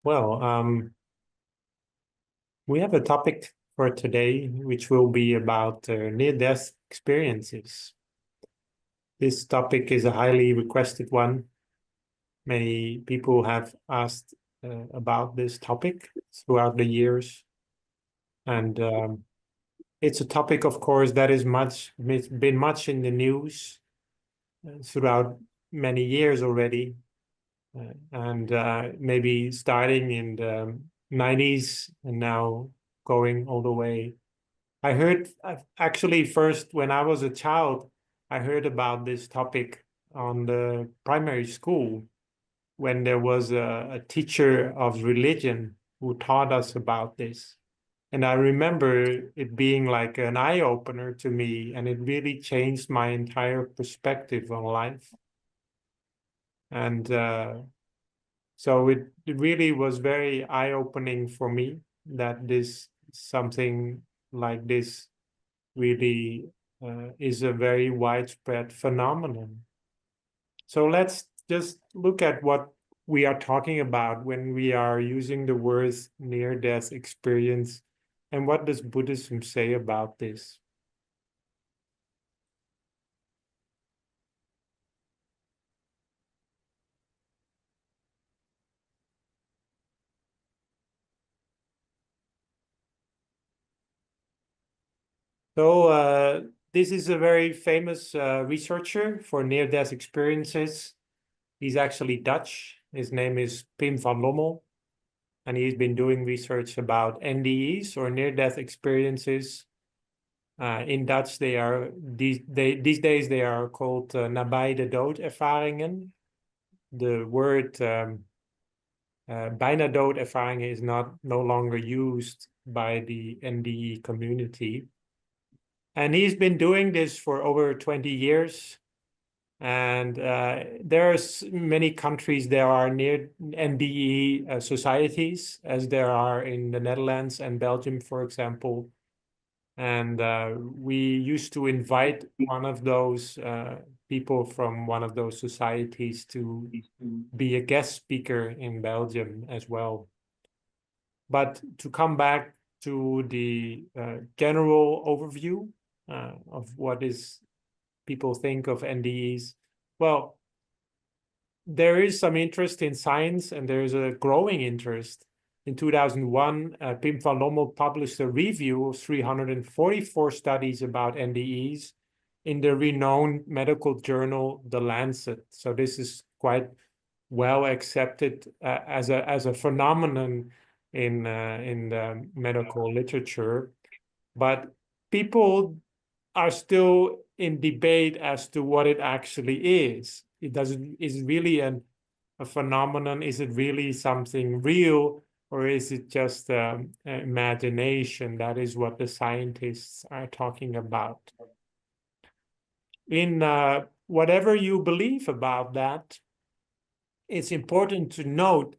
Well, we have a topic for today, which will be about near-death experiences. This topic is a highly requested one. Many people have asked about this topic throughout the years. And it's a topic, of course, that is been much in the news throughout many years already. And maybe starting in the 90s and now going all the way. I heard actually first when I was a child, I heard about this topic on the primary school when there was a teacher of religion who taught us about this. And I remember it being like an eye-opener to me, and it really changed my entire perspective on life. And so it really was very eye-opening for me that something like this really is a very widespread phenomenon. So let's just look at what we are talking about when we are using the words near-death experience, and what does Buddhism say about this? So this is a very famous researcher for near-death experiences. He's actually Dutch. His name is Pim van Lommel, and he's been doing research about NDEs or near-death experiences. In Dutch, these days they are called nabij de dood ervaringen. The word bijna dood ervaringen is no longer used by the NDE community. And he's been doing this for over 20 years. And there are many countries there are near NDE societies, as there are in the Netherlands and Belgium, for example. And we used to invite one of those people from one of those societies to be a guest speaker in Belgium as well. But to come back to the general overview of what people think of NDEs. Well, there is some interest in science, and there's a growing interest. In 2001, Pim van Lommel published a review of 344 studies about NDEs in the renowned medical journal, The Lancet. So this is quite well accepted as a phenomenon in the medical literature. But people are still in debate as to what it actually is. Is it really a phenomenon? Is it really something real, or is it just imagination? That is what the scientists are talking about. In whatever you believe about that, it's important to note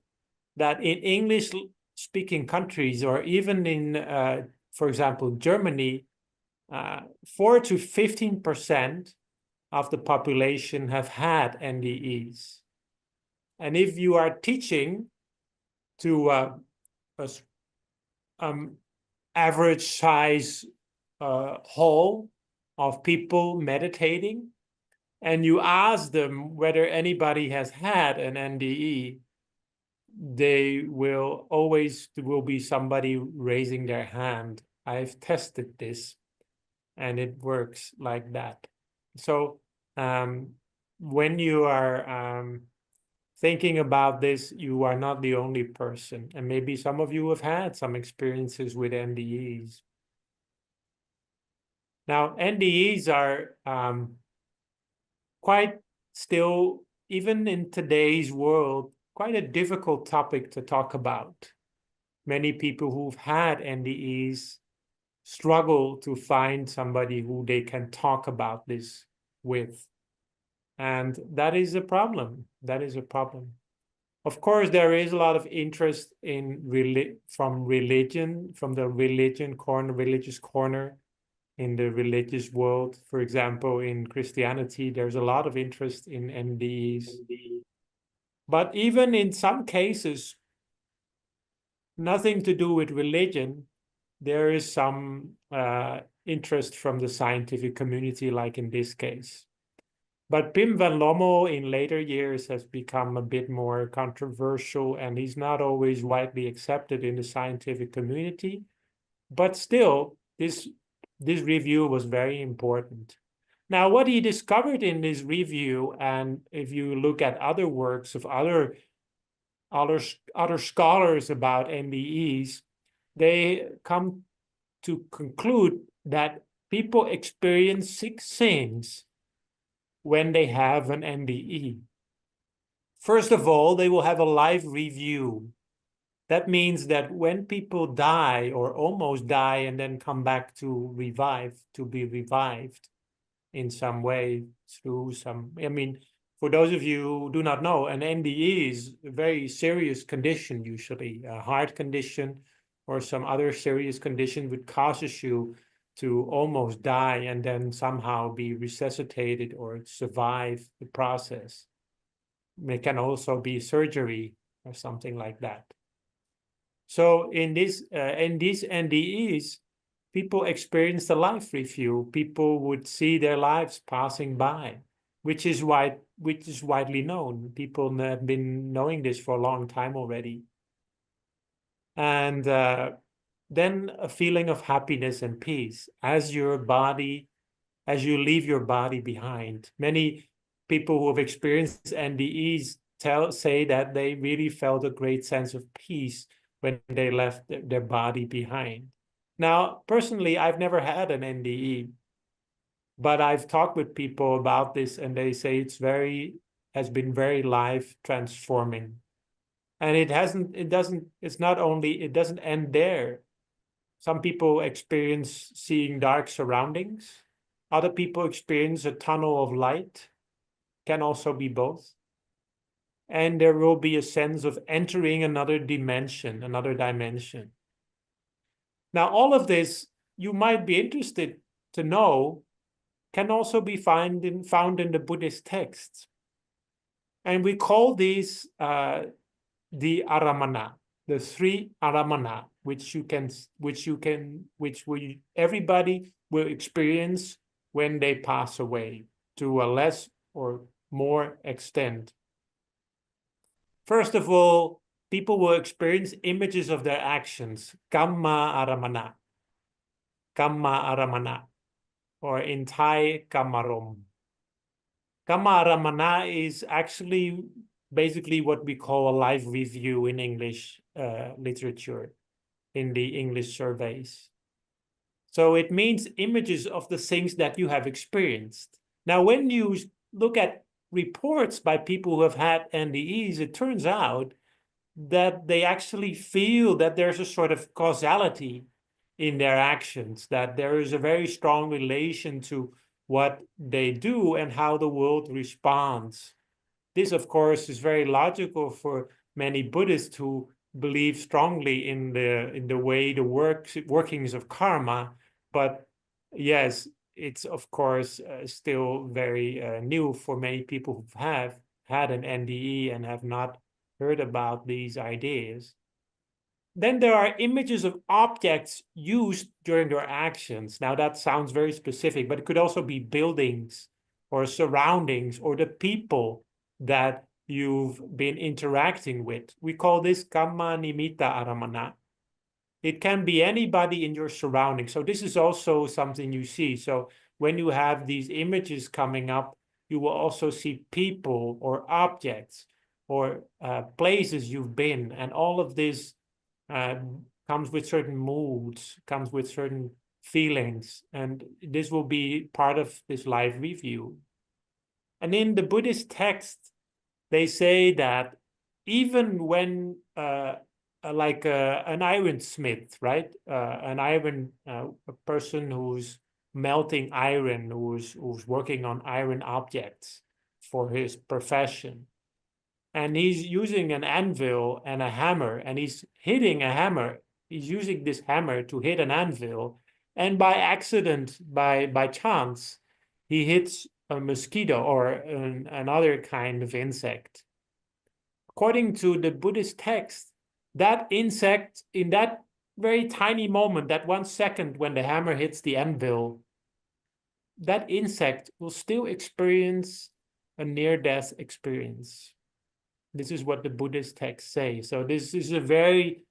that in English-speaking countries, or even in, for example, Germany, 4 to 15% of the population have had NDEs. And if you are teaching to average size hall of people meditating, and you ask them whether anybody has had an NDE, there will be somebody raising their hand. I've tested this, and it works like that. So when you are thinking about this, you are not the only person. And maybe some of you have had some experiences with NDEs. Now, NDEs are quite still, even in today's world, quite a difficult topic to talk about. Many people who've had NDEs struggle to find somebody who they can talk about this with. And that is a problem. That is a problem. Of course, there is a lot of interest from the religious corner in the religious world. For example, in Christianity, there's a lot of interest in NDEs. But even in some cases, nothing to do with religion. There is some interest from the scientific community, like in this case. But Pim van Lommel in later years has become a bit more controversial, and he's not always widely accepted in the scientific community. But still, this review was very important. Now, what he discovered in this review, and if you look at other works of other scholars about NDEs, they come to conclude that people experience 6 things when they have an NDE. First of all, they will have a life review. That means that when people die or almost die and then come back to be revived in some way through some, I mean, for those of you who do not know, an NDE is a very serious condition, usually a heart condition or some other serious condition which causes you to almost die and then somehow be resuscitated or survive the process. It can also be surgery or something like that. So in these NDEs, people experience the life review. People would see their lives passing by, which is widely known. People have been knowing this for a long time already. And then a feeling of happiness and peace as you leave your body behind. Many people who have experienced NDEs say that they really felt a great sense of peace when they left their body behind. Now, personally, I've never had an NDE, but I've talked with people about this, and they say has been very life transforming. And it doesn't end there. Some people experience seeing dark surroundings. Other people experience a tunnel of light. Can also be both. And there will be a sense of entering another dimension. Now, all of this, you might be interested to know, can also be found in the Buddhist texts. And we call these the aramana, the 3 aramana, which everybody will experience when they pass away to a less or more extent. First of all, people will experience images of their actions, kamma aramana, or in Thai, kamarom. Kamma aramana is actually basically what we call a life review in English literature, in the English surveys. So it means images of the things that you have experienced. Now, when you look at reports by people who have had NDEs, it turns out that they actually feel that there's a sort of causality in their actions, that there is a very strong relation to what they do and how the world responds. This, of course, is very logical for many Buddhists who believe strongly in the way the workings of karma. But yes, it's of course still very new for many people who have had an NDE and have not heard about these ideas. Then there are images of objects used during their actions. Now that sounds very specific, but it could also be buildings or surroundings or the people that you've been interacting with. We call this kamma nimitta aramana. It can be anybody in your surroundings. So this is also something you see. So when you have these images coming up, you will also see people or objects or places you've been. And all of this comes with certain moods, comes with certain feelings. And this will be part of this life review. And in the Buddhist text, they say that even when like an ironsmith, right? A person who's melting iron, who's working on iron objects for his profession. And he's using an anvil and a hammer, and he's hitting a hammer. He's using this hammer to hit an anvil. And by accident, by chance, he hits a mosquito or another kind of insect. According to the Buddhist text, that insect, in that very tiny moment, that 1 second when the hammer hits the anvil, that insect will still experience a near-death experience. This is what the Buddhist texts say. So this is a very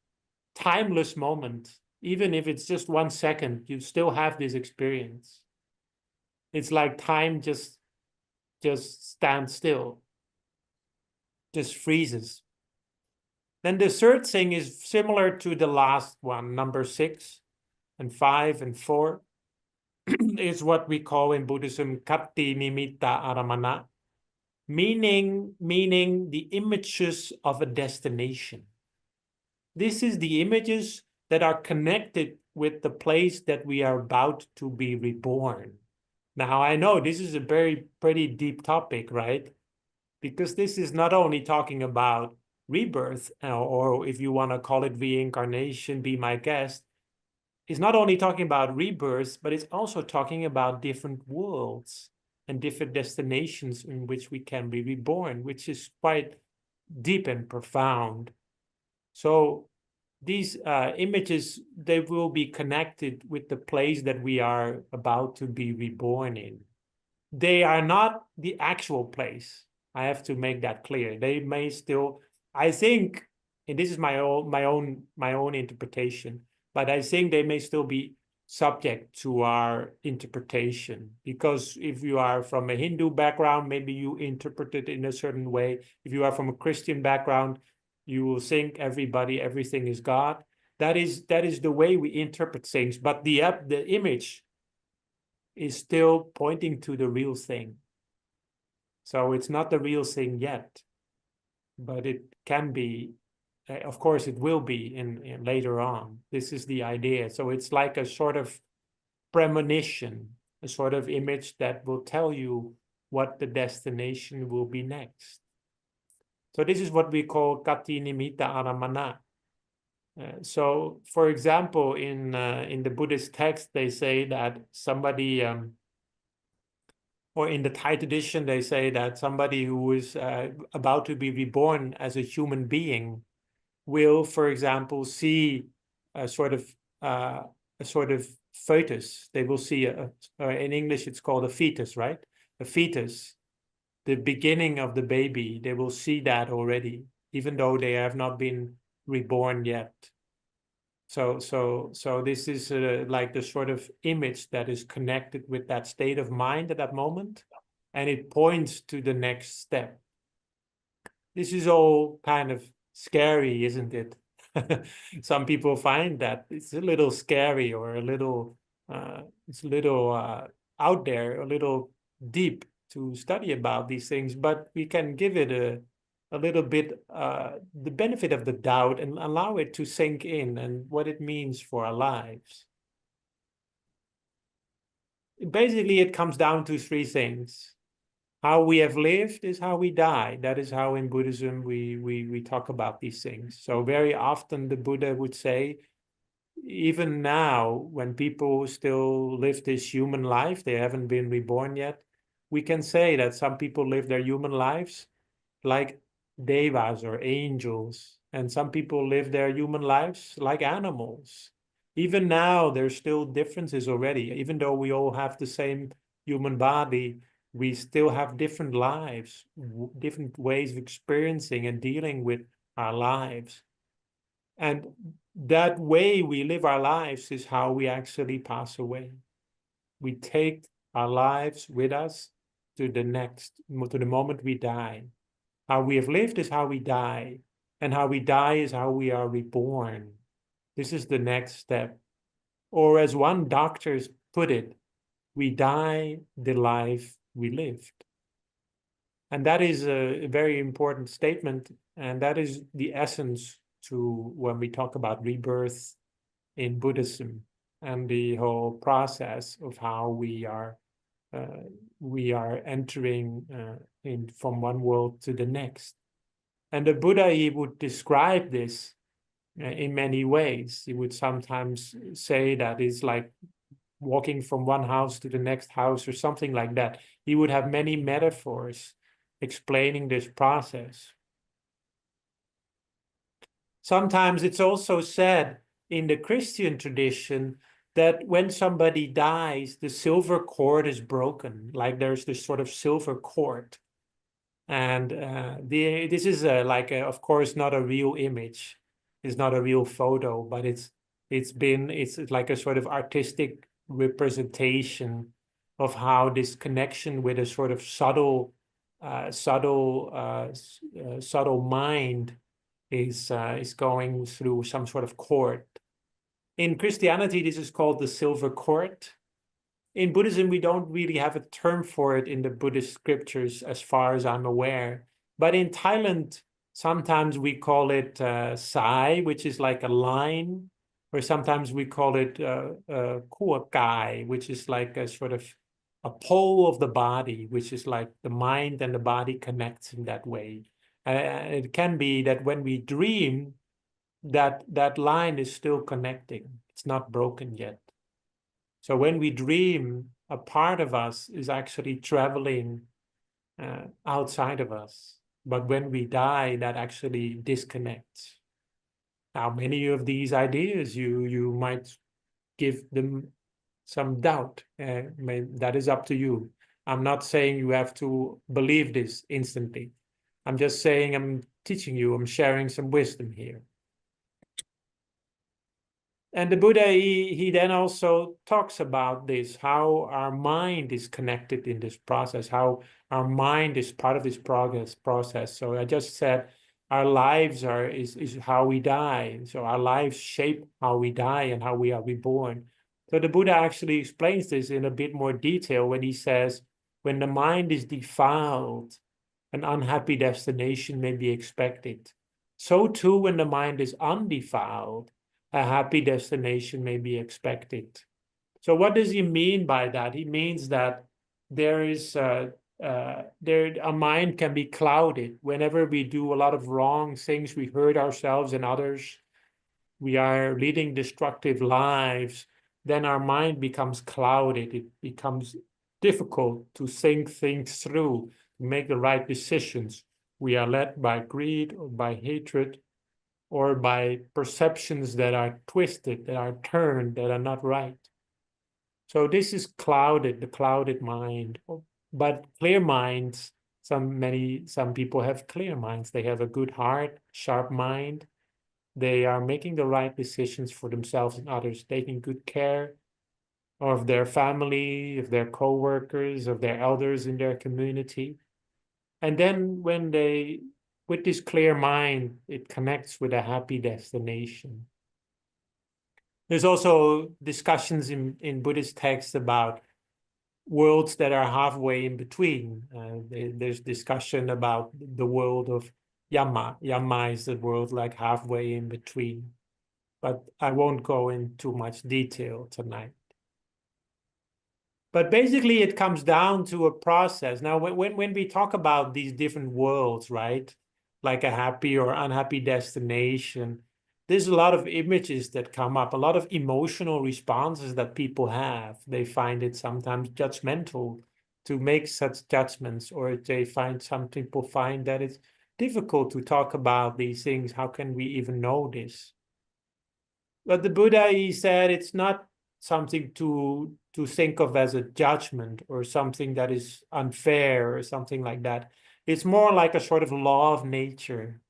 timeless moment. Even if it's just 1 second, you still have this experience. It's like time just stands still, just freezes. Then the third thing is similar to the last one, number 6 and 5 and 4, is what we call in Buddhism katti nimitta aramana, meaning the images of a destination. This is the images that are connected with the place that we are about to be reborn. Now, I know this is a pretty deep topic, right? Because this is not only talking about rebirth, or if you want to call it reincarnation, be my guest. It's not only talking about rebirth, but it's also talking about different worlds and different destinations in which we can be reborn, which is quite deep and profound. So these images, they will be connected with the place that we are about to be reborn in. They are not the actual place. I have to make that clear. They may still, I think, and this is my own interpretation, but I think they may still be subject to our interpretation. Because if you are from a Hindu background, maybe you interpret it in a certain way. If you are from a Christian background, you will think everything is God. That is the way we interpret things. But the image is still pointing to the real thing. So it's not the real thing yet, but it can be. Of course, it will be in later on. This is the idea. So it's like a sort of premonition, a sort of image that will tell you what the destination will be next. So this is what we call kati nimitta aramana. So, for example, in the Buddhist text, they say that somebody, or in the Thai tradition, they say that somebody who is about to be reborn as a human being will, for example, see a sort of fetus. They will see in English it's called a fetus, right? A fetus, the beginning of the baby. They will see that already, even though they have not been reborn yet. So this is like the sort of image that is connected with that state of mind at that moment, and it points to the next step. This is all kind of scary, isn't it? Some people find that it's a little scary, or a little it's a little out there, a little deep to study about these things, but we can give it a little bit the benefit of the doubt and allow it to sink in and what it means for our lives. Basically, it comes down to 3 things. How we have lived is how we die. That is how in Buddhism we talk about these things. So very often the Buddha would say, even now, when people still live this human life, they haven't been reborn yet, we can say that some people live their human lives like devas or angels, and some people live their human lives like animals. Even now, there's still differences already. Even though we all have the same human body, we still have different lives, different ways of experiencing and dealing with our lives. And that way we live our lives is how we actually pass away. We take our lives with us to the moment we die. How we have lived is how we die, and how we die is how we are reborn. This is the next step. Or as one doctor put it, we die the life we lived. And that is a very important statement, and that is the essence to when we talk about rebirth in Buddhism and the whole process of how we are entering from one world to the next. And the Buddha, he would describe this in many ways. He would sometimes say that it's like walking from one house to the next house or something like that. He would have many metaphors explaining this process. Sometimes it's also said in the Christian tradition that when somebody dies, the silver cord is broken, like there's this sort of silver cord. And this is of course, not a real image. It's not a real photo, but it's like a sort of artistic representation of how this connection with a sort of subtle mind is going through some sort of cord. In Christianity, this is called the silver cord. In Buddhism, we don't really have a term for it in the Buddhist scriptures, as far as I'm aware. But in Thailand, sometimes we call it sai, which is like a line, or sometimes we call it kua kai, which is like a sort of a pole of the body, which is like the mind and the body connects in that way. It can be that when we dream, that line is still connecting. It's not broken yet. So when we dream, a part of us is actually traveling outside of us. But when we die, that actually disconnects. Now, many of these ideas, you might give them some doubt. That is up to you. I'm not saying you have to believe this instantly. I'm just saying I'm teaching you, I'm sharing some wisdom here. And the Buddha, he then also talks about this, how our mind is connected in this process, how our mind is part of this process. So I just said our lives is how we die. So our lives shape how we die and how we are reborn. So the Buddha actually explains this in a bit more detail when he says, when the mind is defiled, an unhappy destination may be expected. So too, when the mind is undefiled, a happy destination may be expected. So what does he mean by that? He means that there is a mind can be clouded. Whenever we do a lot of wrong things, we hurt ourselves and others, we are leading destructive lives, then our mind becomes clouded. It becomes difficult to think things through, to make the right decisions. We are led by greed or by hatred, or by perceptions that are twisted, that are turned, that are not right. So this is clouded, the clouded mind. But clear minds, some people have clear minds. They have a good heart, sharp mind. They are making the right decisions for themselves and others, taking good care of their family, of their co-workers, of their elders in their community. And then when they, with this clear mind, it connects with a happy destination. There's also discussions in Buddhist texts about worlds that are halfway in between. There's discussion about the world of Yama. Yama is the world like halfway in between. But I won't go into much detail tonight. But basically, it comes down to a process. Now, when we talk about these different worlds, right, like a happy or unhappy destination, there's a lot of images that come up, a lot of emotional responses that people have. They find it sometimes judgmental to make such judgments, or some people find that it's difficult to talk about these things. How can we even know this? But the Buddha, he said it's not something to think of as a judgment or something that is unfair or something like that. It's more like a sort of law of nature.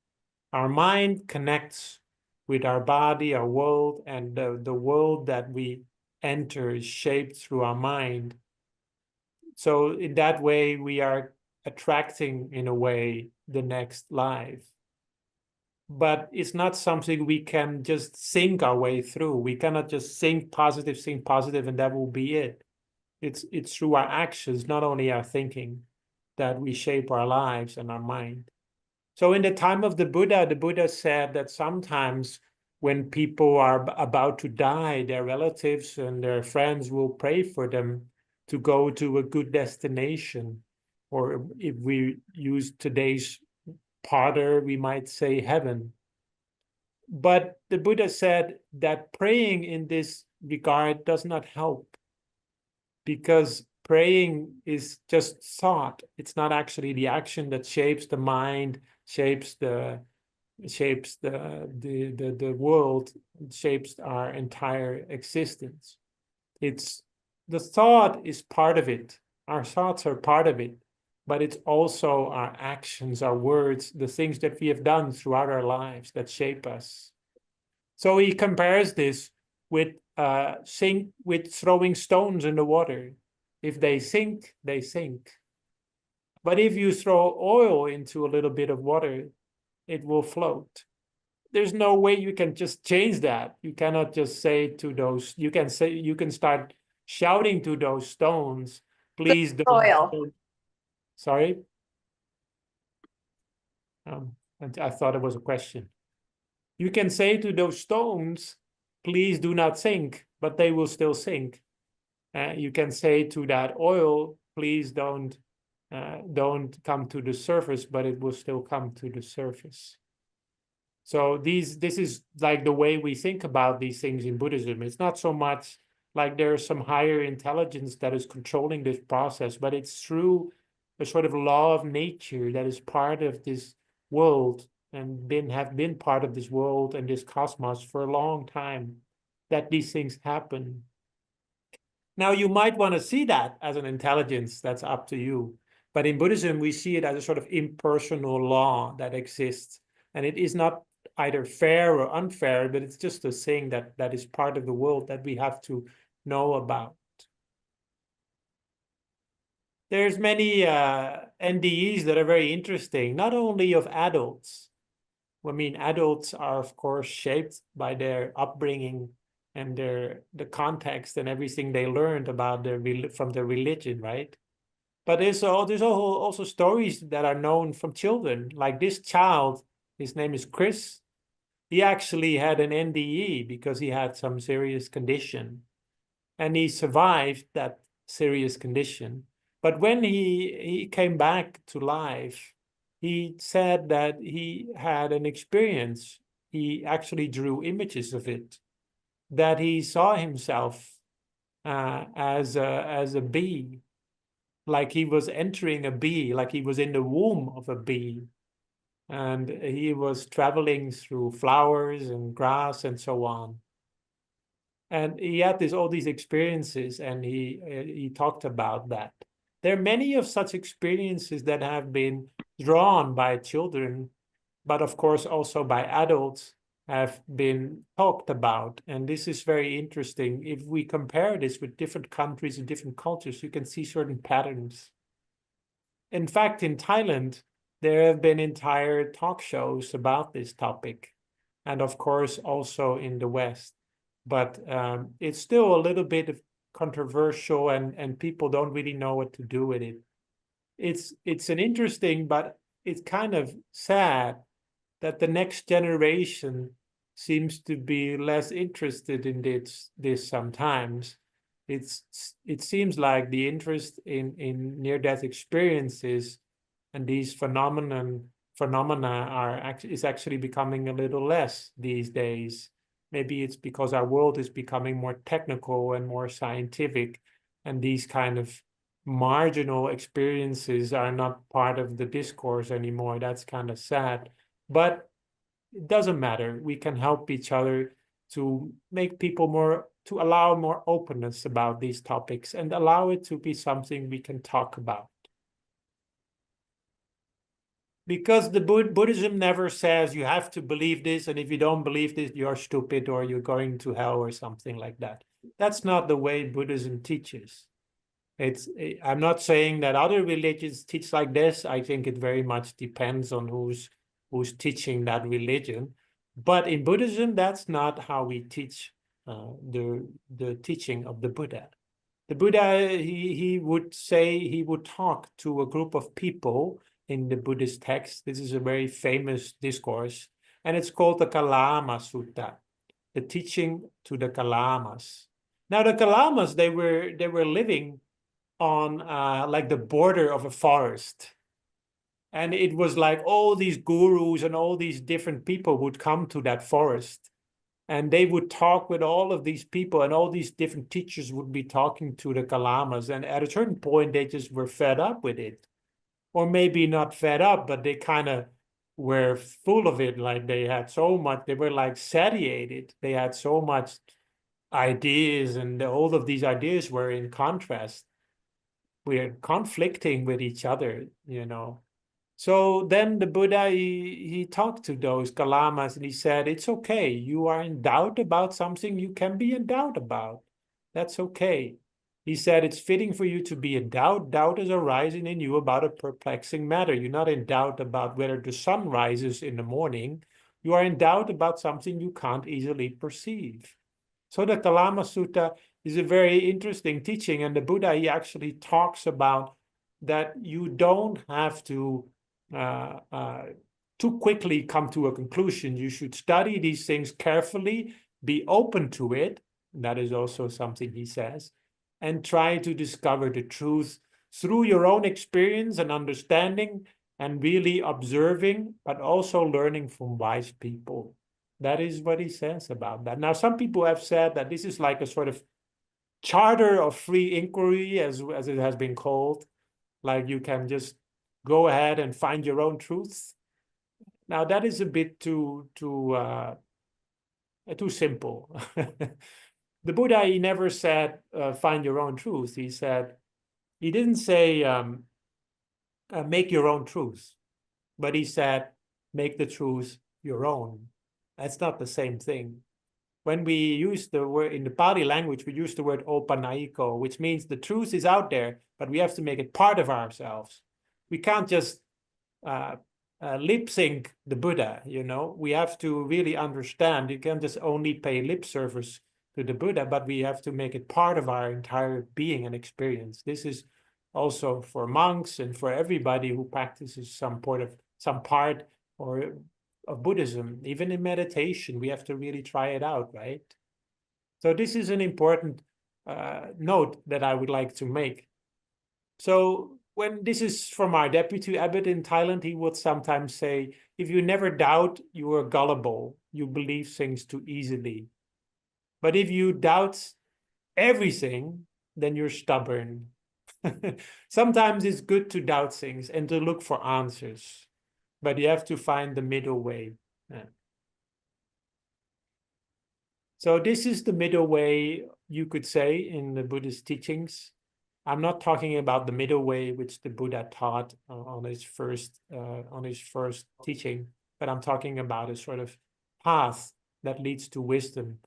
Our mind connects with our body, our world, and the world that we enter is shaped through our mind. So in that way, we are attracting, in a way, the next life. But it's not something we can just think our way through. We cannot just think positive, and that will be it. It's through our actions, not only our thinking, that we shape our lives and our mind. So in the time of the Buddha said that sometimes when people are about to die, their relatives and their friends will pray for them to go to a good destination. Or if we use today's parlor, we might say heaven. But the Buddha said that praying in this regard does not help, because praying is just thought. It's not actually the action that shapes the mind, shapes the shapes the world, shapes our entire existence. It's the thought is part of it. Our thoughts are part of it, but it's also our actions, our words, the things that we have done throughout our lives that shape us. So he compares this with with throwing stones in the water. If they sink, they sink. But if you throw oil into a little bit of water, it will float. There's no way you can just change that. You cannot just say to those, you can start shouting to those stones, please don't. Oil. Sorry? I thought it was a question. You can say to those stones, please do not sink, but they will still sink. You can say to that oil, please don't come to the surface, but it will still come to the surface. So this is like the way we think about these things in Buddhism. It's not so much like there's some higher intelligence that is controlling this process, but it's through a sort of law of nature that is part of this world and have been part of this world and this cosmos for a long time that these things happen. Now, you might want to see that as an intelligence, that's up to you. But in Buddhism, we see it as a sort of impersonal law that exists. And it is not either fair or unfair, but it's just a thing that is part of the world that we have to know about. There's many NDEs that are very interesting, not only of adults. I mean, adults are, of course, shaped by their upbringing and the context and everything they learned about from their religion, right? But there's also stories that are known from children. Like this child, his name is Chris. He actually had an NDE because he had some serious condition, and he survived that serious condition. But when he came back to life, he said that he had an experience. He actually drew images of it, that he saw himself as a bee, like he was entering a bee, like he was in the womb of a bee. And he was traveling through flowers and grass and so on. And he had all these experiences, and he talked about that. There are many of such experiences that have been drawn by children, but of course also by adults, have been talked about. And this is very interesting. If we compare this with different countries and different cultures, you can see certain patterns. In fact, in Thailand, there have been entire talk shows about this topic, and of course also in the West. But it's still a little bit controversial, and people don't really know what to do with it. It's an interesting, but it's kind of sad that the next generation seems to be less interested in this sometimes. It seems like the interest in near-death experiences and these phenomena is actually becoming a little less these days. Maybe it's because our world is becoming more technical and more scientific, and these kind of marginal experiences are not part of the discourse anymore. That's kind of sad. But it doesn't matter. We can help each other to make people to allow more openness about these topics and allow it to be something we can talk about. Because the Buddhism never says you have to believe this, and if you don't believe this, you're stupid or you're going to hell or something like that. That's not the way Buddhism teaches. I'm not saying that other religions teach like this. I think it very much depends on who's teaching that religion. But in Buddhism, that's not how we teach the teaching of the Buddha. The Buddha, he would talk to a group of people in the Buddhist text. This is a very famous discourse, and it's called the Kalama Sutta, the teaching to the Kalamas. Now, the Kalamas, they were living on like the border of a forest. And it was like all these gurus and all these different people would come to that forest, and they would talk with all of these people, and all these different teachers would be talking to the Kalamas. And at a certain point, they just were fed up with it. Or maybe not fed up, but they kind of were full of it. Like they had so much, they were like satiated. They had so much ideas, and all of these ideas were in contrast. We're conflicting with each other, you know. So then the Buddha, he talked to those Kalamas and he said, it's okay. You are in doubt about something you can be in doubt about. That's okay. He said, it's fitting for you to be in doubt. Doubt is arising in you about a perplexing matter. You're not in doubt about whether the sun rises in the morning. You are in doubt about something you can't easily perceive. So the Kalama Sutta is a very interesting teaching. And the Buddha, he actually talks about that you don't have to too quickly come to a conclusion. You should study these things carefully, be open to it. That is also something he says, and try to discover the truth through your own experience and understanding, and really observing, but also learning from wise people. That is what he says about that. Now, some people have said that this is like a sort of charter of free inquiry, as it has been called. Like you can just go ahead and find your own truth. Now, that is a bit too simple. The Buddha, he never said, find your own truth. He didn't say, make your own truth, but he said, make the truth your own. That's not the same thing. When we use the word in the Pali language, we use the word opanaiko, which means the truth is out there, but we have to make it part of ourselves. We can't just lip sync the Buddha, you know. We have to really understand. You can't just only pay lip service to the Buddha, but we have to make it part of our entire being and experience. This is also for monks and for everybody who practices some part or of Buddhism. Even in meditation, we have to really try it out, right? So this is an important note that I would like to make. So when this is from our deputy abbot in Thailand, he would sometimes say, if you never doubt, you are gullible. You believe things too easily. But if you doubt everything, then you're stubborn. Sometimes it's good to doubt things and to look for answers, but you have to find the middle way. Yeah. So this is the middle way, you could say, in the Buddhist teachings. I'm not talking about the middle way which the Buddha taught on his first teaching, but I'm talking about a sort of path that leads to wisdom.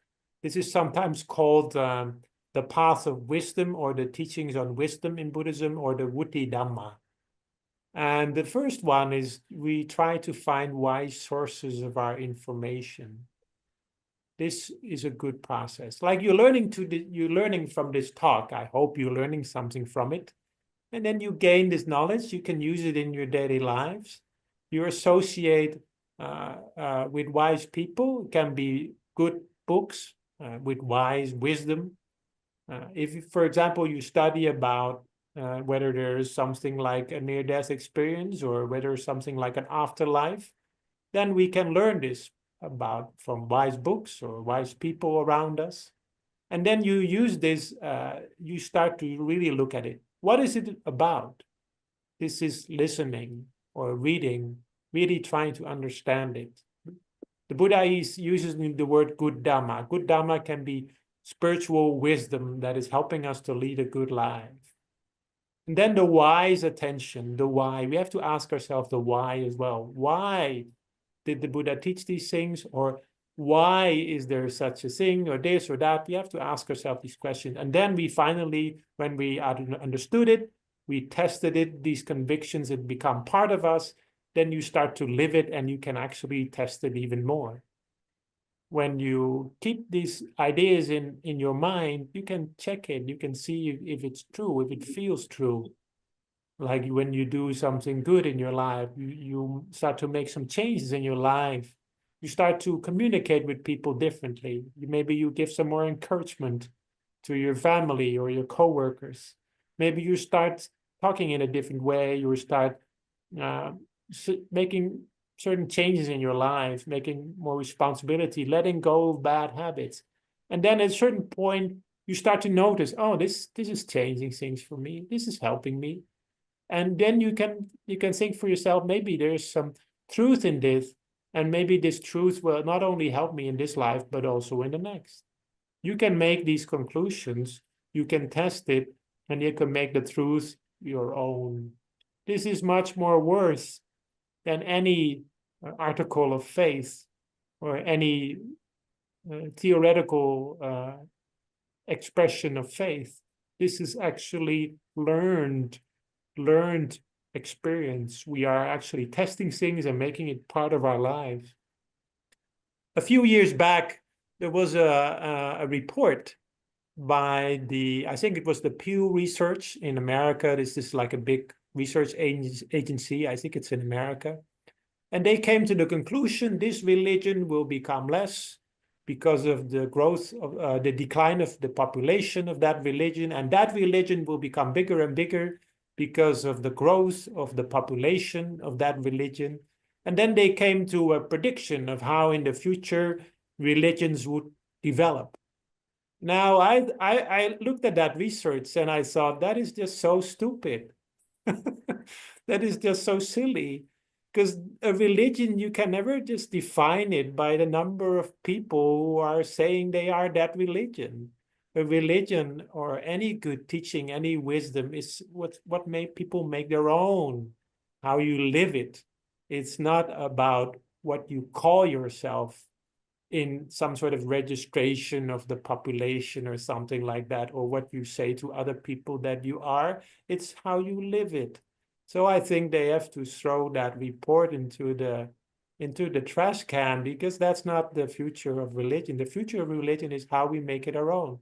This is sometimes called the path of wisdom, or the teachings on wisdom in Buddhism, or the Abhidhamma. And the first one is we try to find wise sources of our information. This is a good process. Like you're learning from this talk. I hope you're learning something from it. And then you gain this knowledge. You can use it in your daily lives. You associate with wise people. It can be good books with wise wisdom. If, for example, you study about whether there is something like a near-death experience, or whether something like an afterlife, then we can learn this about from wise books or wise people around us. And then you use this, you start to really look at it. What is it about? This is listening or reading, really trying to understand it. The Buddha uses the word good Dhamma. Good Dhamma can be spiritual wisdom that is helping us to lead a good life. And then the wise attention, the why. We have to ask ourselves the why as well. Why did the Buddha teach these things? Or why is there such a thing, or this or that? We have to ask ourselves these questions. And then we finally, when we understood it, we tested it, these convictions had become part of us, then you start to live it, and you can actually test it even more. When you keep these ideas in your mind, you can check it. You can see if it's true, if it feels true. Like when you do something good in your life, you start to make some changes in your life. You start to communicate with people differently. Maybe you give some more encouragement to your family or your coworkers. Maybe you start talking in a different way. You start making certain changes in your life, making more responsibility, letting go of bad habits. And then at a certain point, you start to notice, oh, this is changing things for me. This is helping me. And then you can think for yourself, maybe there's some truth in this, and maybe this truth will not only help me in this life, but also in the next. You can make these conclusions, you can test it, and you can make the truth your own. This is much more worth than any article of faith or any theoretical expression of faith. This is actually learned experience. We are actually testing things and making it part of our lives. A few years back, there was a report by I think it was the Pew Research in America. This is like a big research agency. I think it's in America. And they came to the conclusion this religion will become less because of the growth of the decline of the population of that religion. And that religion will become bigger and bigger because of the growth of the population of that religion. And then they came to a prediction of how in the future religions would develop. Now, I looked at that research and I thought, that is just so stupid. That is just so silly. Because a religion, you can never just define it by the number of people who are saying they are that religion. A religion or any good teaching, any wisdom is what make people make their own, how you live it. It's not about what you call yourself in some sort of registration of the population or something like that, or what you say to other people that you are. It's how you live it. So I think they have to throw that report into the trash can, because that's not the future of religion. The future of religion is how we make it our own.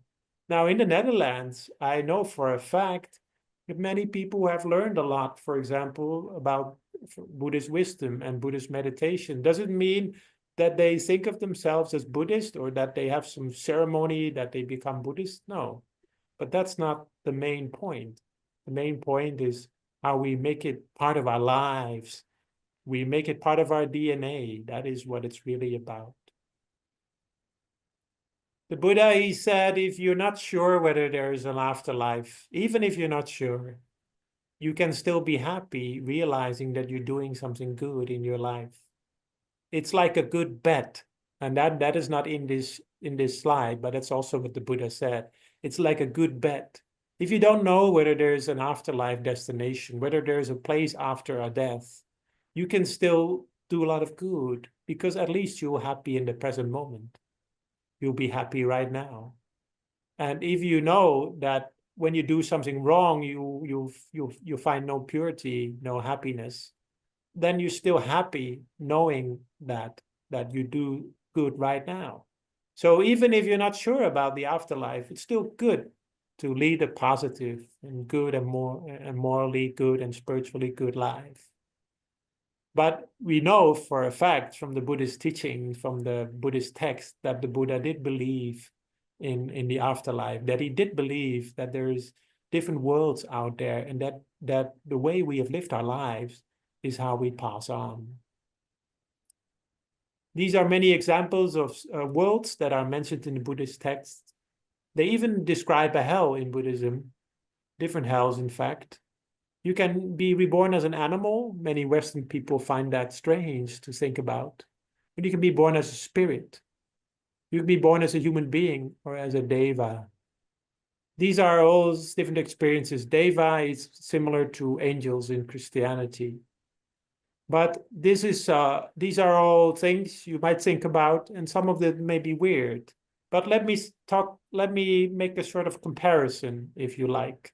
Now, in the Netherlands, I know for a fact that many people have learned a lot, for example, about Buddhist wisdom and Buddhist meditation. Does it mean that they think of themselves as Buddhist or that they have some ceremony that they become Buddhist? No, but that's not the main point. The main point is how we make it part of our lives. We make it part of our DNA. That is what it's really about. The Buddha, he said, if you're not sure whether there is an afterlife, even if you're not sure, you can still be happy realizing that you're doing something good in your life. It's like a good bet. And that is not in this slide, but that's also what the Buddha said. It's like a good bet. If you don't know whether there's an afterlife destination, whether there's a place after our death, you can still do a lot of good, because at least you're happy in the present moment. You'll be happy right now. And if you know that when you do something wrong, you find no purity, no happiness, then you're still happy knowing that you do good right now. So even if you're not sure about the afterlife, it's still good to lead a positive and good and morally good and spiritually good life. But we know for a fact from the Buddhist teaching, from the Buddhist text, that the Buddha did believe in the afterlife, that he did believe that there's different worlds out there, and that the way we have lived our lives is how we pass on. These are many examples of worlds that are mentioned in the Buddhist text. They even describe a hell in Buddhism, different hells, in fact. You can be reborn as an animal. Many Western people find that strange to think about. But you can be born as a spirit. You can be born as a human being or as a deva. These are all different experiences. Deva is similar to angels in Christianity. But these are all things you might think about, and some of them may be weird. But let me make a sort of comparison, if you like.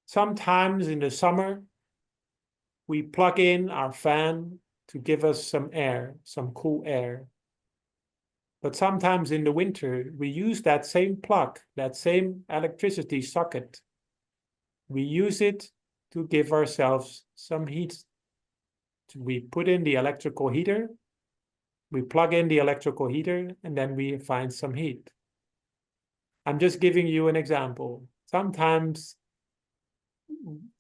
Sometimes in the summer, we plug in our fan to give us some air, some cool air. But sometimes in the winter, we use that same plug, that same electricity socket. We use it to give ourselves some heat. We put in the electrical heater, we plug in the electrical heater, and then we find some heat. I'm just giving you an example. Sometimes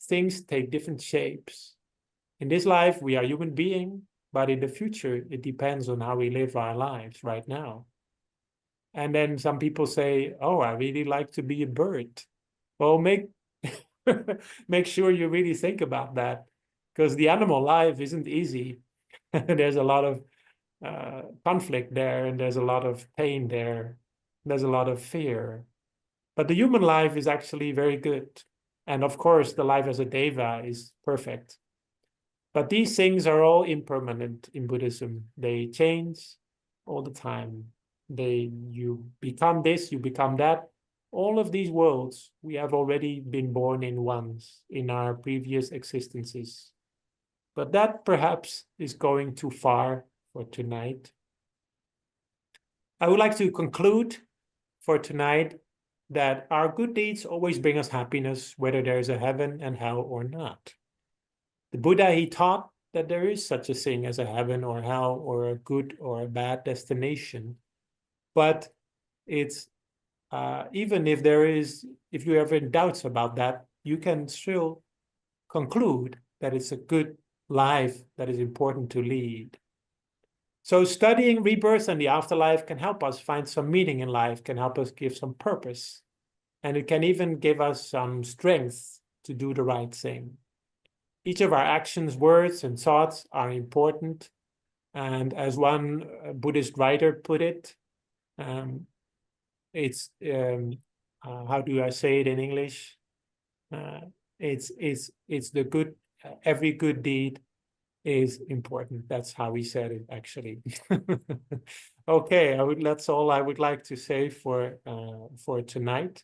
things take different shapes. In this life, we are human beings, but in the future, it depends on how we live our lives right now. And then some people say, oh, I really like to be a bird. Well, make sure you really think about that, because the animal life isn't easy. There's a lot of conflict there, and there's a lot of pain there. There's a lot of fear. But the human life is actually very good. And of course, the life as a deva is perfect. But these things are all impermanent in Buddhism. They change all the time. You become this, you become that. All of these worlds we have already been born in once in our previous existences. But that perhaps is going too far for tonight. I would like to conclude for tonight that our good deeds always bring us happiness, whether there is a heaven and hell or not. The Buddha, he taught that there is such a thing as a heaven or hell or a good or a bad destination. But it's even if you have any doubts about that, you can still conclude that it's a good life that is important to lead. So studying rebirth and the afterlife can help us find some meaning in life, can help us give some purpose, and it can even give us some strength to do the right thing. Each of our actions, words, and thoughts are important. And as one Buddhist writer put it, it's how do I say it in English? It's the good. Every good deed is important. That's how he said it, actually. Okay, that's all I would like to say for tonight.